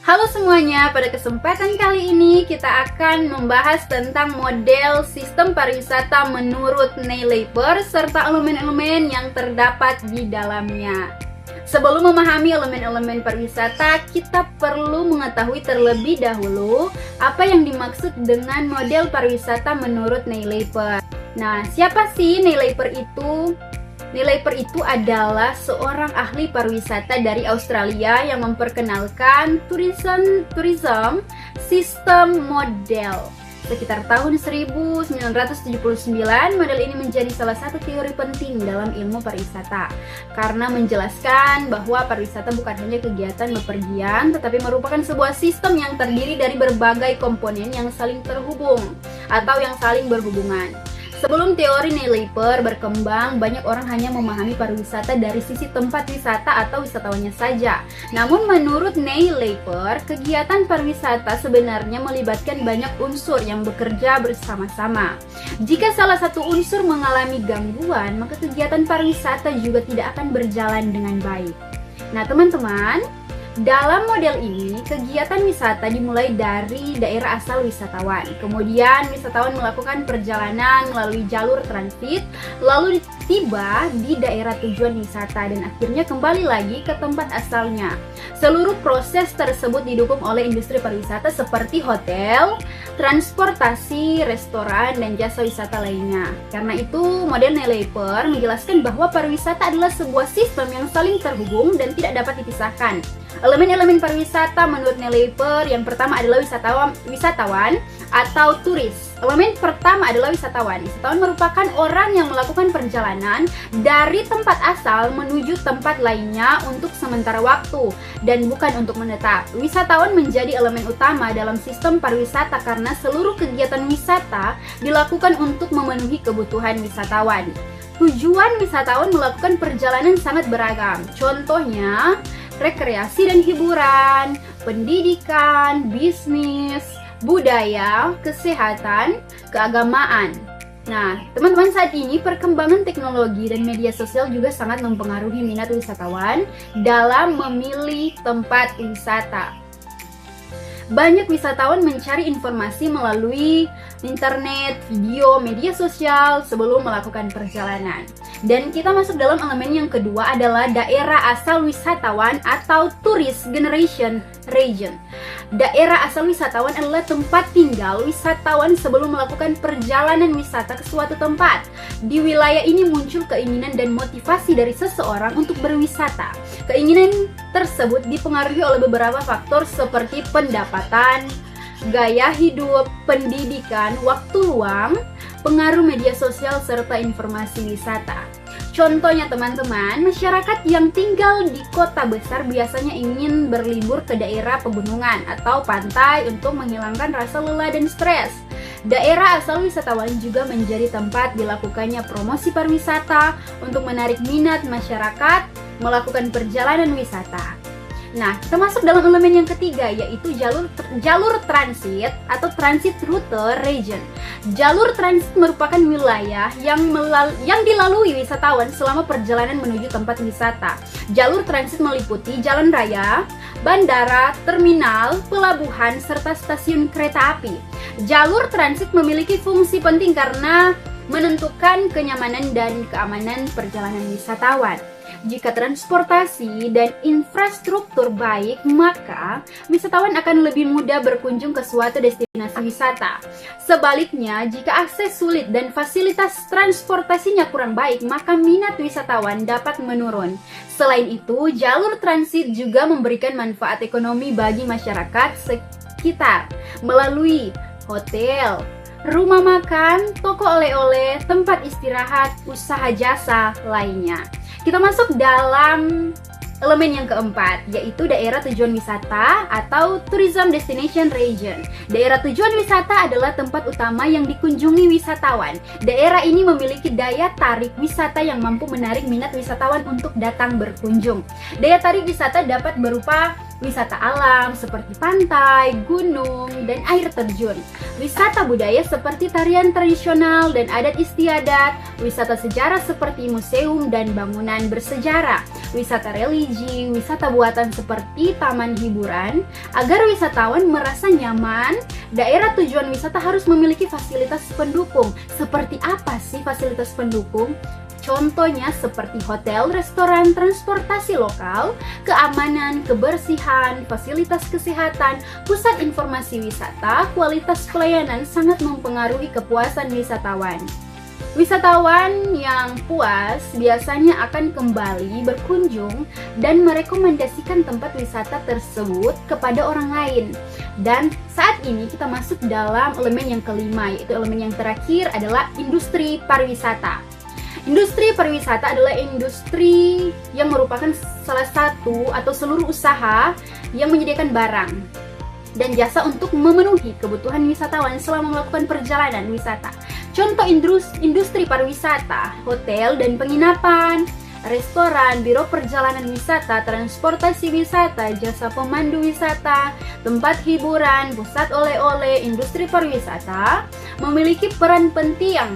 Halo semuanya, pada kesempatan kali ini kita akan membahas tentang model sistem pariwisata menurut Neil Leiper serta elemen-elemen yang terdapat di dalamnya. Sebelum memahami elemen-elemen pariwisata, kita perlu mengetahui terlebih dahulu apa yang dimaksud dengan model pariwisata menurut Neil Leiper. Nah, siapa sih Neil Leiper itu? Neil Leiper itu adalah seorang ahli pariwisata dari Australia yang memperkenalkan tourism system model. Sekitar tahun 1979, model ini menjadi salah satu teori penting dalam ilmu pariwisata karena menjelaskan bahwa pariwisata bukan hanya kegiatan bepergian, tetapi merupakan sebuah sistem yang terdiri dari berbagai komponen yang saling terhubung atau yang saling berhubungan. Sebelum teori Neil Leiper berkembang, banyak orang hanya memahami pariwisata dari sisi tempat wisata atau wisatawannya saja. Namun menurut Neil Leiper, kegiatan pariwisata sebenarnya melibatkan banyak unsur yang bekerja bersama-sama. Jika salah satu unsur mengalami gangguan, maka kegiatan pariwisata juga tidak akan berjalan dengan baik. Nah teman-teman, dalam model ini, kegiatan wisata dimulai dari daerah asal wisatawan. Kemudian wisatawan melakukan perjalanan melalui jalur transit, lalu tiba di daerah tujuan wisata dan akhirnya kembali lagi ke tempat asalnya. Seluruh proses tersebut didukung oleh industri pariwisata seperti hotel, transportasi, restoran, dan jasa wisata lainnya. Karena itu, model Neil Leiper menjelaskan bahwa pariwisata adalah sebuah sistem yang saling terhubung dan tidak dapat dipisahkan. Elemen-elemen pariwisata menurut Neil Leiper yang pertama adalah wisatawan atau turis. Elemen pertama adalah wisatawan. Wisatawan merupakan orang yang melakukan perjalanan dari tempat asal menuju tempat lainnya untuk sementara waktu dan bukan untuk menetap. Wisatawan menjadi elemen utama dalam sistem pariwisata karena seluruh kegiatan wisata dilakukan untuk memenuhi kebutuhan wisatawan. Tujuan wisatawan melakukan perjalanan sangat beragam. Contohnya, rekreasi dan hiburan, pendidikan, bisnis, budaya, kesehatan, keagamaan. Nah, teman-teman, saat ini perkembangan teknologi dan media sosial juga sangat mempengaruhi minat wisatawan dalam memilih tempat wisata. Banyak wisatawan mencari informasi melalui internet, video, media sosial sebelum melakukan perjalanan. Dan kita masuk dalam elemen yang kedua adalah daerah asal wisatawan atau tourist generation region. Daerah asal wisatawan adalah tempat tinggal wisatawan sebelum melakukan perjalanan wisata ke suatu tempat. Di wilayah ini muncul keinginan dan motivasi dari seseorang untuk berwisata. Keinginan tersebut dipengaruhi oleh beberapa faktor seperti pendapatan, gaya hidup, pendidikan, waktu luang, pengaruh media sosial, serta informasi wisata. Contohnya teman-teman, masyarakat yang tinggal di kota besar biasanya ingin berlibur ke daerah pegunungan atau pantai untuk menghilangkan rasa lelah dan stres. Daerah asal wisatawan juga menjadi tempat dilakukannya promosi pariwisata untuk menarik minat masyarakat melakukan perjalanan wisata. Nah, kita masuk dalam elemen yang ketiga, yaitu jalur transit atau transit route region. Jalur transit merupakan wilayah yang dilalui wisatawan selama perjalanan menuju tempat wisata. Jalur transit meliputi jalan raya, bandara, terminal, pelabuhan, serta stasiun kereta api. Jalur transit memiliki fungsi penting karena menentukan kenyamanan dan keamanan perjalanan wisatawan. Jika transportasi dan infrastruktur baik, maka wisatawan akan lebih mudah berkunjung ke suatu destinasi wisata. Sebaliknya, jika akses sulit dan fasilitas transportasinya kurang baik, maka minat wisatawan dapat menurun. Selain itu, jalur transit juga memberikan manfaat ekonomi bagi masyarakat sekitar melalui hotel, rumah makan, toko oleh-oleh, tempat istirahat, usaha jasa lainnya. Kita masuk dalam elemen yang keempat, yaitu daerah tujuan wisata atau tourism destination region. Daerah tujuan wisata adalah tempat utama yang dikunjungi wisatawan. Daerah ini memiliki daya tarik wisata yang mampu menarik minat wisatawan untuk datang berkunjung. Daya tarik wisata dapat berupa wisata alam seperti pantai, gunung, dan air terjun. Wisata budaya seperti tarian tradisional dan adat istiadat, wisata sejarah seperti museum dan bangunan bersejarah. wisata religi, wisata buatan seperti taman hiburan. Agar wisatawan merasa nyaman, daerah tujuan wisata harus memiliki fasilitas pendukung. Seperti apa sih fasilitas pendukung? Contohnya seperti hotel, restoran, transportasi lokal, keamanan, kebersihan, fasilitas kesehatan, pusat informasi wisata. Kualitas pelayanan sangat mempengaruhi kepuasan wisatawan. Wisatawan yang puas biasanya akan kembali berkunjung dan merekomendasikan tempat wisata tersebut kepada orang lain. Dan saat ini kita masuk dalam elemen yang kelima, yaitu elemen yang terakhir adalah industri pariwisata. Industri pariwisata adalah industri yang merupakan salah satu atau seluruh usaha yang menyediakan barang dan jasa untuk memenuhi kebutuhan wisatawan selama melakukan perjalanan wisata. Contoh industri pariwisata, hotel dan penginapan, restoran, biro perjalanan wisata, transportasi wisata, jasa pemandu wisata, tempat hiburan, pusat oleh-oleh. Industri pariwisata memiliki peran penting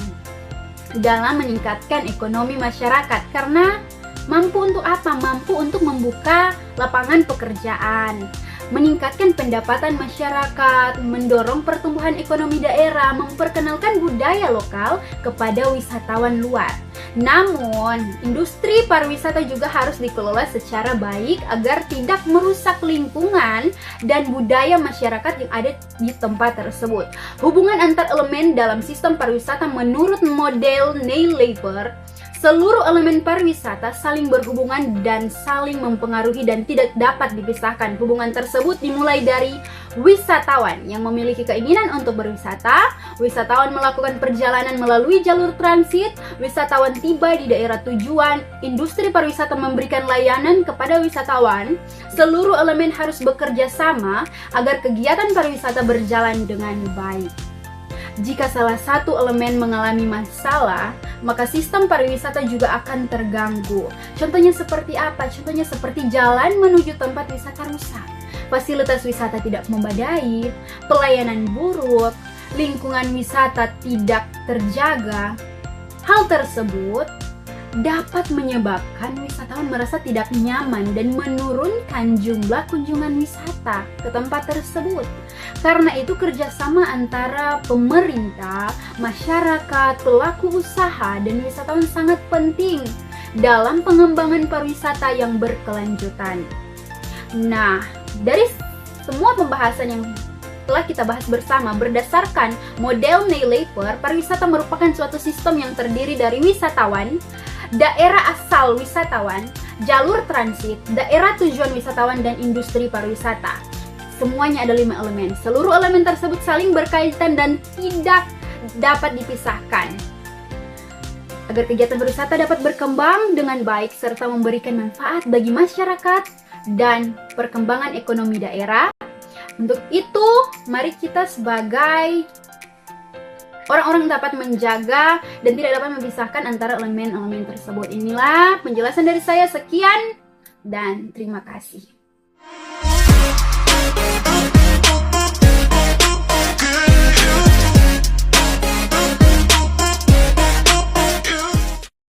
dalam meningkatkan ekonomi masyarakat karena mampu untuk apa? Mampu untuk membuka lapangan pekerjaan, meningkatkan pendapatan masyarakat, mendorong pertumbuhan ekonomi daerah, memperkenalkan budaya lokal kepada wisatawan luar. Namun, industri pariwisata juga harus dikelola secara baik agar tidak merusak lingkungan dan budaya masyarakat yang ada di tempat tersebut. Hubungan antar elemen dalam sistem pariwisata menurut model Neil Leyper, seluruh elemen pariwisata saling berhubungan dan saling mempengaruhi dan tidak dapat dipisahkan. Hubungan tersebut dimulai dari wisatawan yang memiliki keinginan untuk berwisata, wisatawan melakukan perjalanan melalui jalur transit, wisatawan tiba di daerah tujuan, industri pariwisata memberikan layanan kepada wisatawan. Seluruh elemen harus bekerja sama agar kegiatan pariwisata berjalan dengan baik. Jika salah satu elemen mengalami masalah, maka sistem pariwisata juga akan terganggu. Contohnya seperti apa? Contohnya seperti jalan menuju tempat wisata rusak, fasilitas wisata tidak memadai, pelayanan buruk, lingkungan wisata tidak terjaga. Hal tersebut dapat menyebabkan wisatawan merasa tidak nyaman dan menurunkan jumlah kunjungan wisata ke tempat tersebut. Karena itu kerjasama antara pemerintah, masyarakat, pelaku usaha, dan wisatawan sangat penting dalam pengembangan pariwisata yang berkelanjutan. Nah, dari semua pembahasan yang telah kita bahas bersama, berdasarkan model Neil Leyper, pariwisata merupakan suatu sistem yang terdiri dari wisatawan, daerah asal wisatawan, jalur transit, daerah tujuan wisatawan, dan industri pariwisata. Semuanya ada 5 elemen. Seluruh elemen tersebut saling berkaitan dan tidak dapat dipisahkan agar kegiatan pariwisata dapat berkembang dengan baik serta memberikan manfaat bagi masyarakat dan perkembangan ekonomi daerah. Untuk itu, mari kita sebagai orang-orang dapat menjaga dan tidak dapat memisahkan antara elemen-elemen tersebut. Inilah penjelasan dari saya. Sekian dan terima kasih.